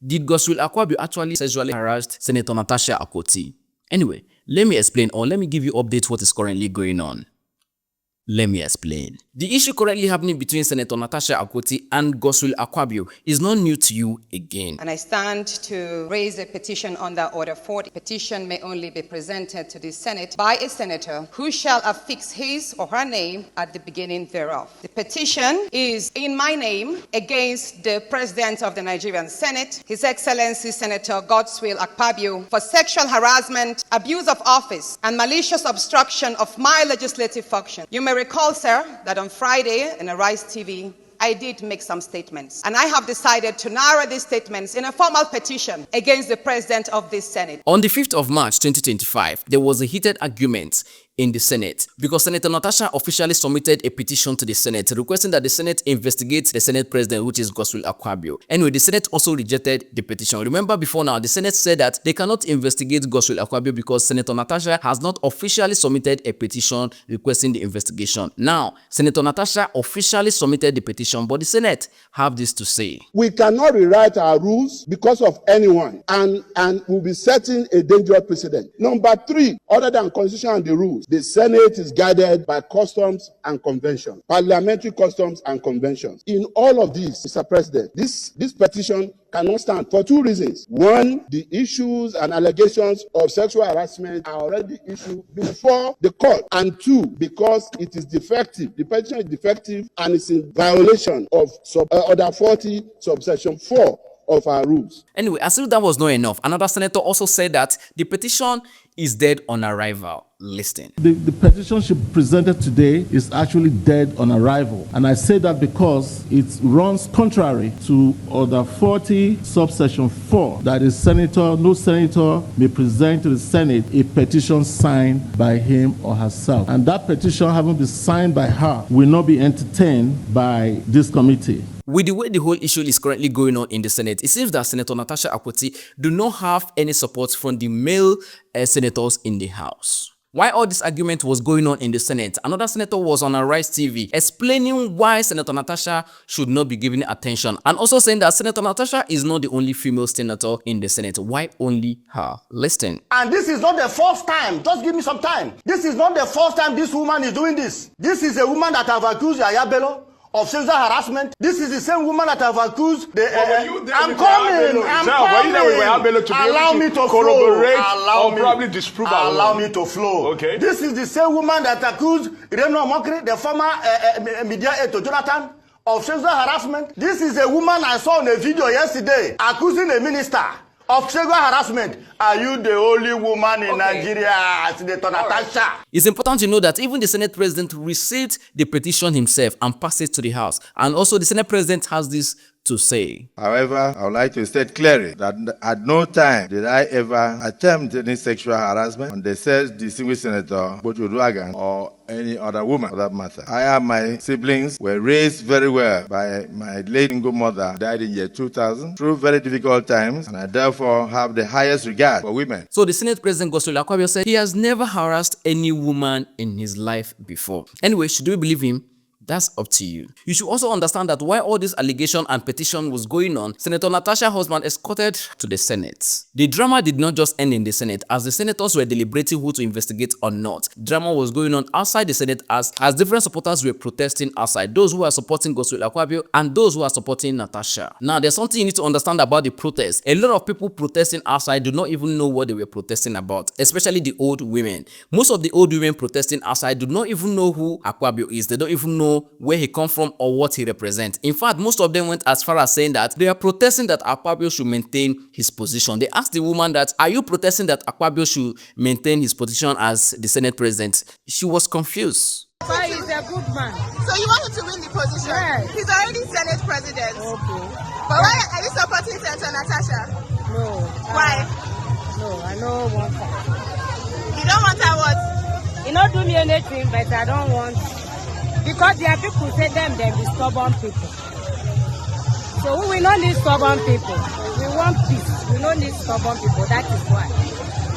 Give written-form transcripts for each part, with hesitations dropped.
Did Godswill Akpabio actually sexually harass Senator Natasha Akpoti? Anyway, let me explain, or let me give you updates what is currently going on. Let me explain. The issue currently happening between Senator Natasha Akpoti and Godswill Akpabio is not new to you again. And I stand to raise a petition under Order 40. Petition may only be presented to the Senate by a senator who shall affix his or her name at the beginning thereof. The petition is in my name against the President of the Nigerian Senate, His Excellency Senator Godswill Akpabio, for sexual harassment, abuse of office, and malicious obstruction of my legislative function. You may recall, sir, that on Friday in Arise TV, I did make some statements, and I have decided to narrow these statements in a formal petition against the President of this Senate. On the 5th of March 2025, there was a heated argument in the Senate because Senator Natasha officially submitted a petition to the Senate requesting that the Senate investigate the Senate President, which is Godswill Akpabio. Anyway, the Senate also rejected the petition. Remember before now, the Senate said that they cannot investigate Godswill Akpabio because Senator Natasha has not officially submitted a petition requesting the investigation. Now, Senator Natasha officially submitted the petition, but the Senate have this to say. We cannot rewrite our rules because of anyone, and we'll be setting a dangerous precedent. Number 3, other than constitution and the rules, the Senate is guided by customs and conventions, parliamentary customs and conventions. In all of these, Mr. President, this petition cannot stand for 2 reasons. 1, the issues and allegations of sexual harassment are already issued before the court. And 2, because it is defective. The petition is defective and it's in violation of Order 40, subsection 4 of our rules. Anyway, as if that was not enough, another senator also said that the petition is dead on arrival. Listen. The petition she presented today is actually dead on arrival. And I say that because it runs contrary to Order 40, subsection 4, that no senator may present to the Senate a petition signed by him or herself. And that petition, having been signed by her, will not be entertained by this committee. With the way the whole issue is currently going on in the Senate, it seems that Senator Natasha Akpoti do not have any support from the male senators in the House. While all this argument was going on in the Senate, another senator was on Arise TV explaining why Senator Natasha should not be given attention, and also saying that Senator Natasha is not the only female senator in the Senate. Why only her? Listen. And this is not the first time. Just give me some time. This is not the first time this woman is doing this. This is a woman that have accused Yaya Bello of sexual harassment. This is the same woman that have accused the. I'm coming. Allow me to flow. Probably disprove. Allow me to flow. Okay. This is the same woman that accused Reno Mokri, the former media aide to Jonathan, of sexual harassment. This is a woman I saw in a video yesterday accusing a minister of sexual harassment. Are you the only woman in Nigeria, Senator Natasha? It's important to know that even the Senate President received the petition himself and passed it to the House. And also the Senate President has this to say. However, I would like to state clearly that at no time did I ever attempt any sexual harassment on the said distinguished Senator Bojuduagan or any other woman for that matter. I and my siblings were raised very well by my late single mother, died in year 2000, through very difficult times, and I therefore have the highest regard for women. So the Senate President Godswill Akpabio said he has never harassed any woman in his life before. Anyway, should we believe him? That's up to you. You should also understand that while all this allegation and petition was going on, Senator Natasha's husband escorted to the Senate. The drama did not just end in the Senate, as the senators were deliberating who to investigate or not. Drama was going on outside the Senate as different supporters were protesting outside. Those who are supporting Godswill Akpabio and those who are supporting Natasha. Now, there's something you need to understand about the protest. A lot of people protesting outside do not even know what they were protesting about, especially the old women. Most of the old women protesting outside do not even know who Akpabio is. They don't even know where he come from or what he represents. In fact, most of them went as far as saying that they are protesting that Akpabio should maintain his position. They asked the woman that, are you protesting that Akpabio should maintain his position as the Senate President? She was confused. But he's a good man. So you want him to win the position? Yes. He's already Senate President. Okay. But why are you supporting Senator Natasha? No. Why? No, I don't want her. You don't want her what? He not do me anything, but I don't want. Because there are people say them be stubborn people. So we will not need stubborn people. We want peace. We don't need stubborn people. That is why.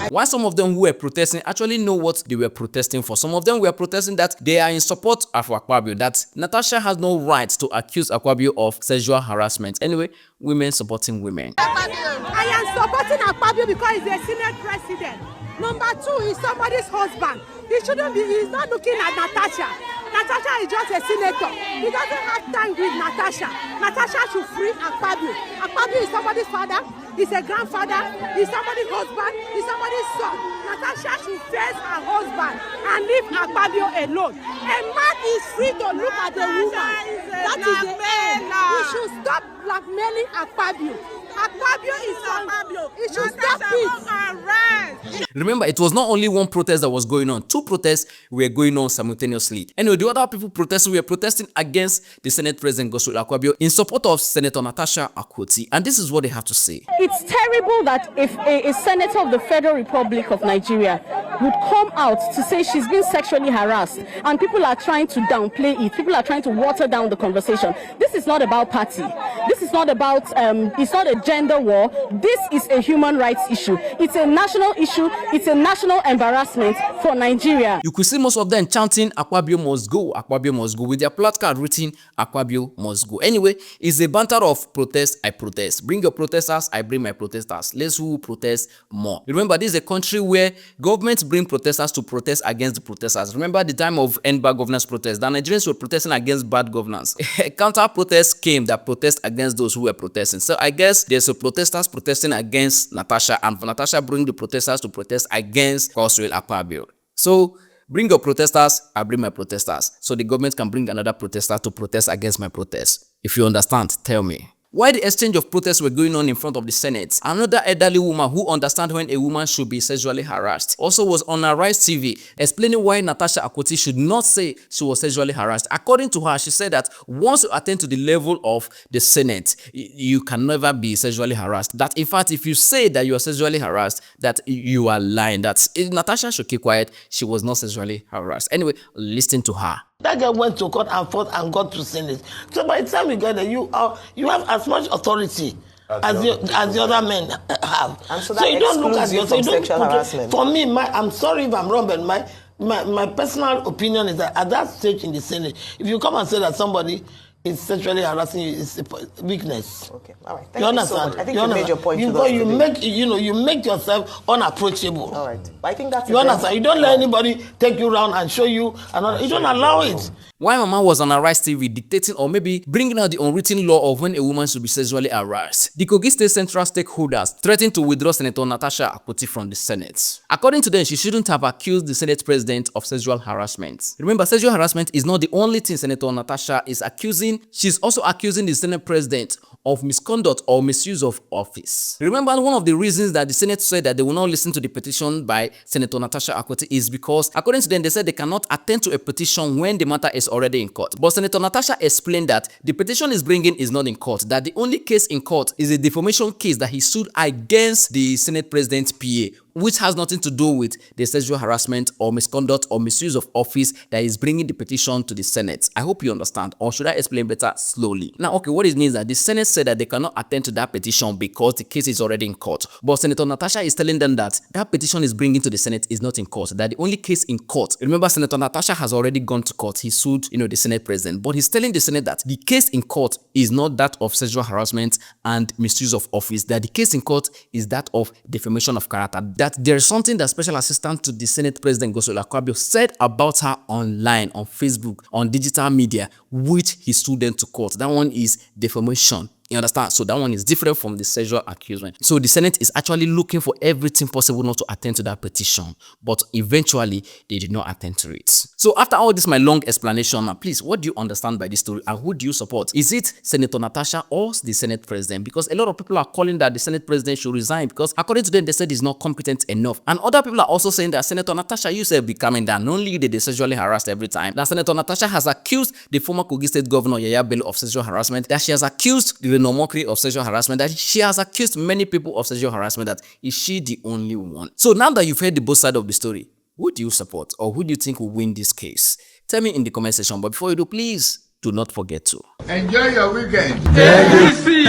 While some of them who were protesting actually know what they were protesting for. Some of them were protesting that they are in support of Akpabio, that Natasha has no right to accuse Akpabio of sexual harassment. Anyway, women supporting women. I am supporting Akpabio because he's a Senate president. Number 2, he's somebody's husband. He's not looking at Natasha. Natasha is just a senator. He doesn't have time with Natasha. Natasha should free Akpabio. Akpabio is somebody's father. He's a grandfather. He's somebody's husband. He's somebody's son. Natasha should face her husband and leave Akpabio alone. A man is free to look at a woman. That is the end. We should stop blackmailing Akpabio. Akpabio is Akpabio. He should stop it. Remember, it was not only one protest that was going on. 2 protests were going on simultaneously. Anyway, the other people protesting were protesting against the Senate President Godswill Akpabio in support of Senator Natasha Akpoti. And this is what they have to say. It's terrible that if a senator of the Federal Republic of Nigeria would come out to say she's been sexually harassed and people are trying to downplay it. People are trying to water down the conversation. This is not about party. This is not about, it's not a gender war. This is a human rights issue. It's a national issue. It's a national embarrassment for Nigeria. You could see most of them chanting Akpabio must go, Akpabio must go, with their placard written Akpabio must go. Anyway, it's a banter of protest, I protest. Bring your protesters, I bring my protesters. Let's who protest more. Remember, this is a country where governments bring protesters to protest against the protesters. Remember the time of end bad governance protest, the Nigerians were protesting against bad governance. A counter protest came that protest against those who were protesting. So I guess there's a protesters protesting against Natasha, and for Natasha bring the protesters to protest against Godswill Akpabio. So bring your protesters, I bring my protesters. So the government can bring another protester to protest against my protest. If you understand, tell me. While the exchange of protests were going on in front of the Senate, another elderly woman who understands when a woman should be sexually harassed also was on Arise TV explaining why Natasha Akpoti should not say she was sexually harassed. According to her, she said that once you attain to the level of the Senate, you can never be sexually harassed. That in fact, if you say that you are sexually harassed, that you are lying. That Natasha should keep quiet. She was not sexually harassed. Anyway, listen to her. That girl went to court and fought and got to Senate. So by the time you get there, you have as much authority as the other men have. And so you don't look at yourself. sexual harassment. For me, I'm sorry if I'm wrong, but my personal opinion is that at that stage in the Senate, if you come and say that somebody is sexually harassing you, it's a weakness. Okay, all right. Thank you so much. I think you made your point. You make yourself unapproachable. All right. But I think that's you understand. You don't let anybody take you around and show you. You don't allow it. Why Mama was on Arise TV dictating or maybe bringing out the unwritten law of when a woman should be sexually harassed, the Kogi State Central stakeholders threatened to withdraw Senator Natasha Akpoti from the Senate. According to them, she shouldn't have accused the Senate President of sexual harassment. Remember, sexual harassment is not the only thing Senator Natasha is accusing. She's also accusing the Senate President of misconduct or misuse of office. Remember, one of the reasons that the Senate said that they will not listen to the petition by Senator Natasha Akpoti is because, according to them, they said they cannot attend to a petition when the matter is already in court. But Senator Natasha explained that the petition is bringing is not in court, that the only case in court is a defamation case that he sued against the Senate President's PA, which has nothing to do with the sexual harassment or misconduct or misuse of office that is bringing the petition to the Senate. I hope you understand, or should I explain better slowly? Now, okay, what it means that the Senate said that they cannot attend to that petition because the case is already in court. But Senator Natasha is telling them that that petition is bringing to the Senate is not in court, that the only case in court, remember Senator Natasha has already gone to court, he sued, the Senate President, but he's telling the Senate that the case in court is not that of sexual harassment and misuse of office, that the case in court is that of defamation of character, that there is something that Special Assistant to the Senate President Godswill Akpabio said about her online, on Facebook, on digital media, which he sued them to court. That one is defamation. You understand? So that one is different from the sexual accusation. So the Senate is actually looking for everything possible not to attend to that petition. But eventually, they did not attend to it. So after all this, my long explanation, now please, what do you understand by this story and who do you support? Is it Senator Natasha or the Senate President? Because a lot of people are calling that the Senate President should resign because according to them, they said he's not competent enough. And other people are also saying that Senator Natasha, you said be coming down. Not only did they sexually harassed every time. That Senator Natasha has accused the former Kogi State Governor Yaya Bello of sexual harassment. That she has accused the mockery of sexual harassment, that she has accused many people of sexual harassment, that is she the only one? So now that you've heard the both sides of the story, who do you support or who do you think will win this case? Tell me in the comment section. But before you do, please do not forget to enjoy your weekend. ABC.